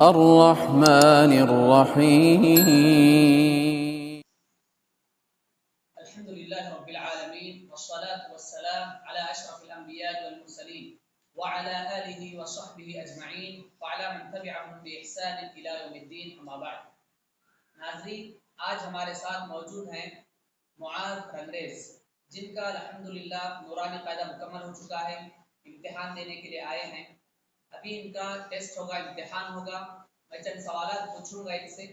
الرحمن الرحيم. الحمد لله رب العالمين والصلاة والسلام على أشرف الأنبياء والمرسلين وعلى آله وصحبه أجمعين وعلى من تبعهم بإحسان إلى يوم الدين अम्मा बाद। नाज़रीन, आज हमारे साथ मौजूद हैं मुआज़ रंगरेज़, जिनका अल्हम्दुलिल्लाह नूरानी क़ायदा मुकम्मल हो चुका है। इम्तिहान देने के लिए आए हैं। अभी इनका टेस्ट होगा, इम्तिहान होगा। मैं चंद सवालात पूछूंगा इनसे।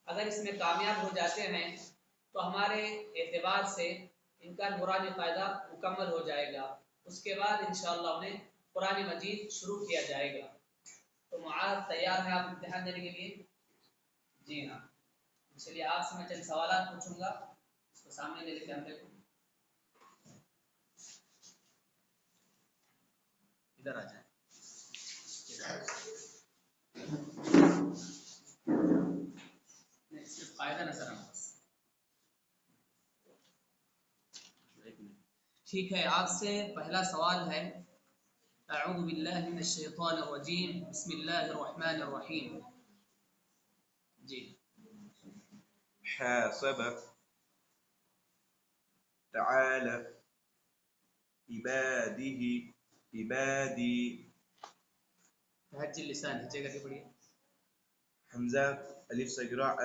अगर इसमें कामयाब हो जाते हैं तो हमारे एतबार से इनका नूरानी क़ायदा मुकम्मल हो जाएगा। उसके बाद इंशाअल्लाह उन्हें कुरान मजीद शुरू किया जाएगा। तो मुआज़, तैयार हैं आप इम्तिहान देने के लिए? जी हाँ। चलिए, आपसे मैं चंद सवालात पूछूंगा। इसको सामने ले लेते हैं, इधर आ जाए। फायदा नजर आना बस। ठीक है, आपसे पहला सवाल है, अऊज़ु बिल्लाहि मिनश शैतानिर रजीम, बिस्मिल्लाहिर रहमानिर रहीम। जी। حاسب تعالى عباده عبادي तहज्जुल लिसान नीचे करके पढ़िए। حمزة ألف سجراء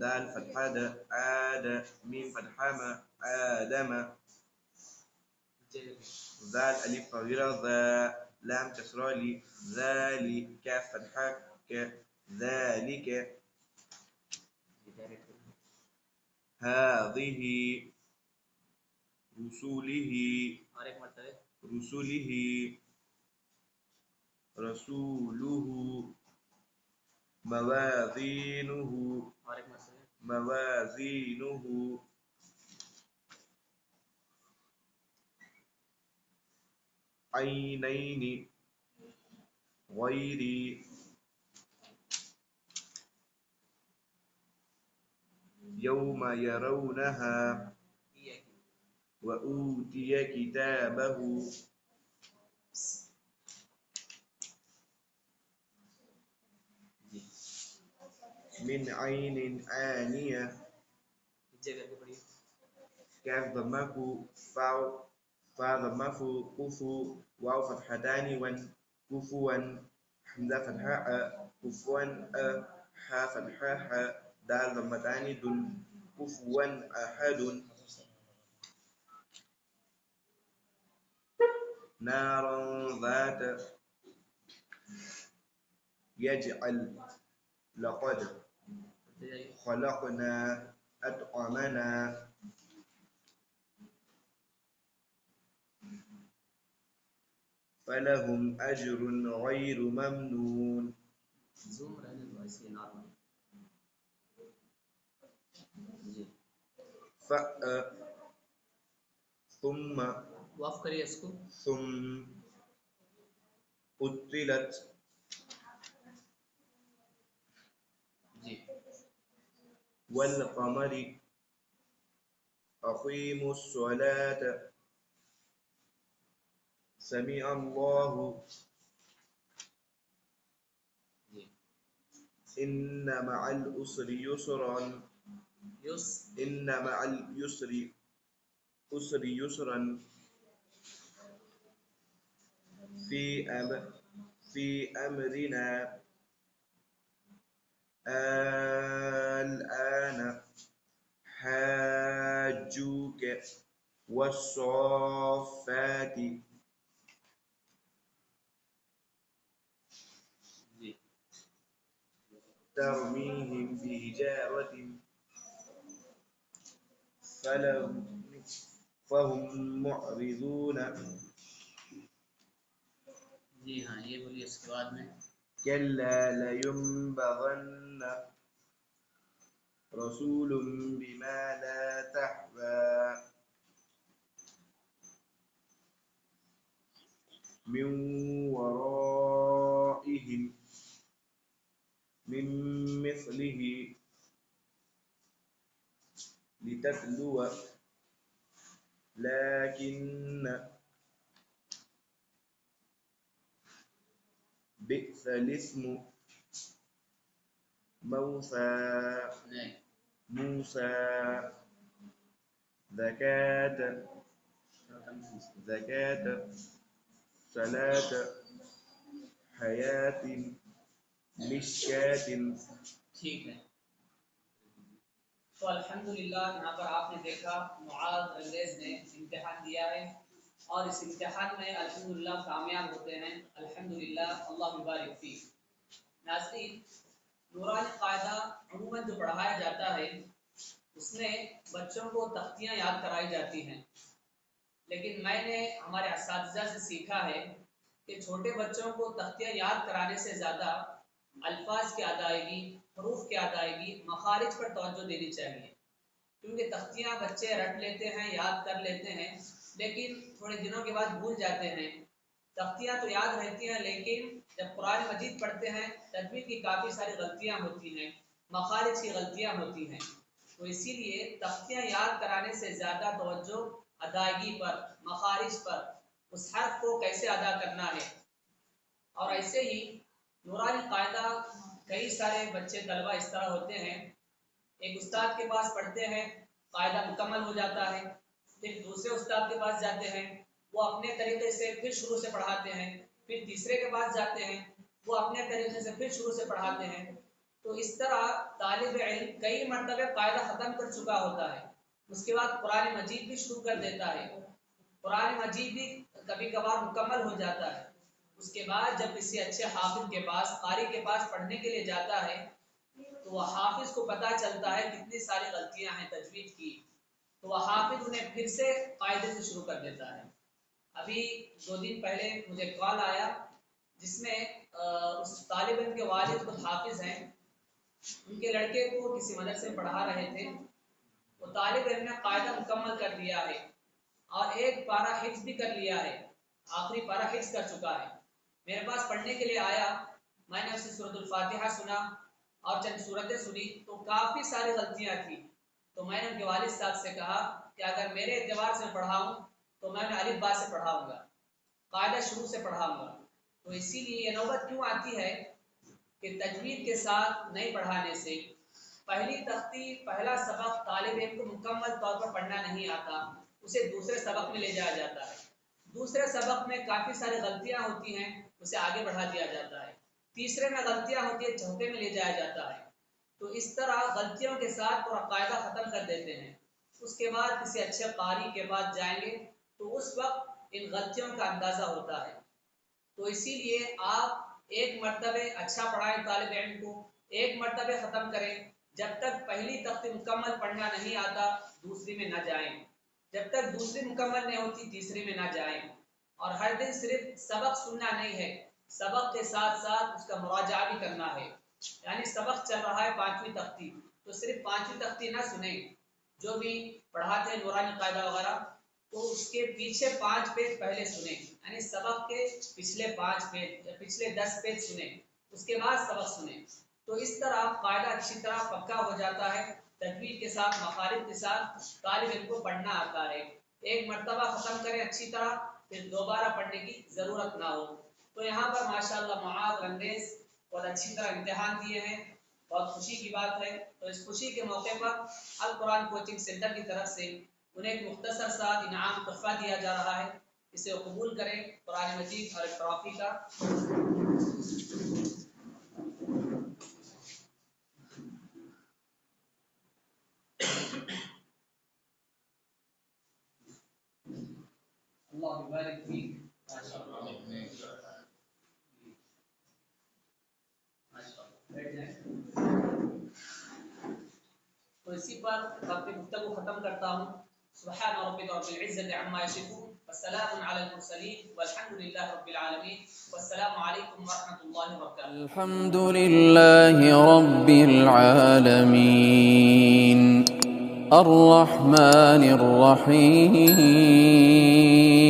دال فتحة عاد ميم فتحة ما آدم ذال ألف صغيرة ذا لام كسرة لي ذلك كاف فتحة كذلك هذه رسوله और एक मरतबे رسله رسوله موازينه और एक मरतबे موازينه عينين غير يوم يرونها وأوتي كتابه من عين آنية नीचे करके पढ़िए। كاف ضمه فاء فا ضمه كفو واو فتحتان ون كفوا حمزة فتحاء كفوا حا فتحاء دال ضمتان دن كفوا أحد نارا ذات يجعل لقد خلقنا أطعمنا فلهم أجر غير ممنون जूम रहने दो, ऐसे नॉर्मल। जी, ثم वक़्फ़ करिए इसको। ثم أطلت जी, والقمر أقيموا الصلاة سمع الله जी। إن مع العسر يسرا إن مع العسر يسرا في أمرنا الآن حاجوك والصافات जी, ترميهم بحجارة فهم معرضون जी हाँ, ये बोलिए इसके बाद में। كلا لينبغن رسول بما لا تهوى من ورائهم من مثله لتتلو لكن بئس الاسم موسى नहीं موسى زكاة زكاة صلاة حياة مشكاة ठीक है। तो अल्हम्दुलिल्लाह यहाँ पर आपने देखा मुआज़ अंग्रेज़ ने इम्तिहान दिया है और इस इम्तिहान में अल्हम्दुलिल्लाह कामयाब होते हैं। अल्हम्दुलिल्लाह, अल्लाह मुबारक फी। नाज़रीन, नूरानी कायदा अमूमन जो पढ़ाया जाता है उसमें बच्चों को तख्तियाँ याद कराई जाती हैं, लेकिन मैंने हमारे असातिज़ा से सीखा है कि छोटे बच्चों को तख्तियाँ याद कराने से ज़्यादा अल्फाज की अदायगी, हरूफ की अदायगी, मखारिज पर तवज्जो देनी चाहिए। क्योंकि तख्तियाँ बच्चे रट लेते हैं, याद कर लेते हैं, लेकिन थोड़े दिनों के बाद भूल जाते हैं। तख्तियाँ तो याद रहती हैं, लेकिन जब कुरान मजीद पढ़ते हैं तजवीद की काफ़ी सारी गलतियाँ होती हैं, मखारिज की गलतियाँ होती हैं। तो इसीलिए तख्तियाँ याद कराने से ज़्यादा तवज्जो अदायगी पर, मखारिज पर, उस हर्फ को कैसे अदा करना है। और ऐसे ही नूरानी कायदा कई सारे बच्चे तलबा इस तरह होते हैं, एक उस्ताद के पास पढ़ते हैं, कायदा मुकम्मल हो जाता है, फिर दूसरे उस्ताद के पास जाते हैं, वो अपने तरीके से फिर शुरू से पढ़ाते हैं, फिर तीसरे के पास जाते हैं, वो अपने तरीके से फिर शुरू से पढ़ाते हैं। तो इस तरह तालिब इल्म कई मरतबे कायदा ख़त्म कर चुका होता है, उसके बाद कुरान मजीद भी शुरू कर देता है, कुरान मजीद भी कभी कभार मुकम्मल हो जाता है। उसके बाद जब किसी अच्छे हाफिज के पास, कारी के पास पढ़ने के लिए जाता है तो वह हाफिज को पता चलता है कितनी सारी गलतियां हैं तजवीद की, तो वह हाफिज उन्हें फिर से कायदे से शुरू कर देता है। अभी 2 दिन पहले मुझे कॉल आया जिसमें उस तालिब इल्म के वालिद खुद हाफिज हैं, उनके लड़के को किसी मदरसे में पढ़ा रहे थे, वो तालिब इल्म ने कायदा मुकम्मल कर दिया है और एक पारा हिफ्ज़ भी कर लिया है, आखिरी पारा हिफ्ज़ कर चुका है। मेरे पास पढ़ने के लिए आया, मैंने उसे सूरतुल फातिहा सुना और चंद सूरतें सुनी, तो काफ़ी सारी गलतियाँ थी। तो मैंने उनके वालिद साहब से कहा कि अगर मेरे एतबार से पढ़ाऊँ तो मैं उन्हें अलिफ बा से पढ़ाऊँगा, कायदा शुरू से पढ़ाऊँगा। तो इसीलिए ये नौबत क्यों आती है कि तजवीद के साथ नहीं पढ़ाने से पहली तख्ती, पहला सबक तालिब इल्म को मुकम्मल तौर पर पढ़ना नहीं आता, उसे दूसरे सबक में ले जाया जाता है, दूसरे सबक में काफ़ी सारी गलतियाँ होती हैं, उसे आगे बढ़ा दिया जाता है, तीसरे में गलतियाँ होती है, चौथे में ले जाया जाता है। तो इस तरह गलतियों के साथ पूरा कायदा ख़त्म कर देते हैं। उसके बाद किसी अच्छे कारी के पास जाएंगे तो उस वक्त इन गलतियों का अंदाज़ा होता है। तो इसीलिए आप एक मरतबे अच्छा पढ़ाएं तालिब इल्म को, एक मरतबे ख़त्म करें, जब तक पहली तख्ती मुकम्मल पढ़ना नहीं आता दूसरी में ना जाएं, जब तक दूसरी मुकम्मल नहीं होती तीसरी में ना जाएं। और हर दिन सिर्फ सबक सुनना नहीं है, सबक के साथ साथ उसका मुराजा भी करना है। यानी सबक चल रहा है 5वीं तख्ती, तो सिर्फ 5वीं तख्ती ना सुने, जो भी पढ़ाते हैं नूरानी कायदा वगैरह, तो उसके पीछे 5 पेज पहले सुने, यानी सबक के पिछले 5 पेज या पिछले 10 पेज सुने, उसके बाद सबक सुने। तो इस तरह कायदा अच्छी तरह पक्का हो जाता है, तजवीद के साथ, मखारिज के साथ तालिब इल्म को पढ़ना आता है। एक मरतबा ख़त्म करें अच्छी तरह, फिर दोबारा पढ़ने की ज़रूरत ना हो। तो यहाँ पर माशाअल्लाह मुआज़ अंग्रेज़ बहुत अच्छी तरह इम्तिहान दिए हैं, बहुत खुशी की बात है। तो इस खुशी के मौके पर अल कुरान कोचिंग सेंटर की तरफ से उन्हें एक मुख्तसर सा इनाम तोहफा दिया जा रहा है, इसे कबूल करें, कुरान मजीद और एक ट्रॉफी का। अल्लाह मुबारक फीक। तो इसी पर अपनी गुफ्तगू ख़त्म करता हूँ। सुब्हान रब्बिका रब्बिल इज़्ज़ति अम्मा यसिफून वस्सलामुन अलल मुरसलीन वल्हम्दुलिल्लाहि रब्बिल आलमीन वस्सलामु अलैकुम वरहमतुल्लाहि वबरकातुहू। अल्हम्दुलिल्लाहि रब्बिल आलमीन अर्रहमानिर रहीम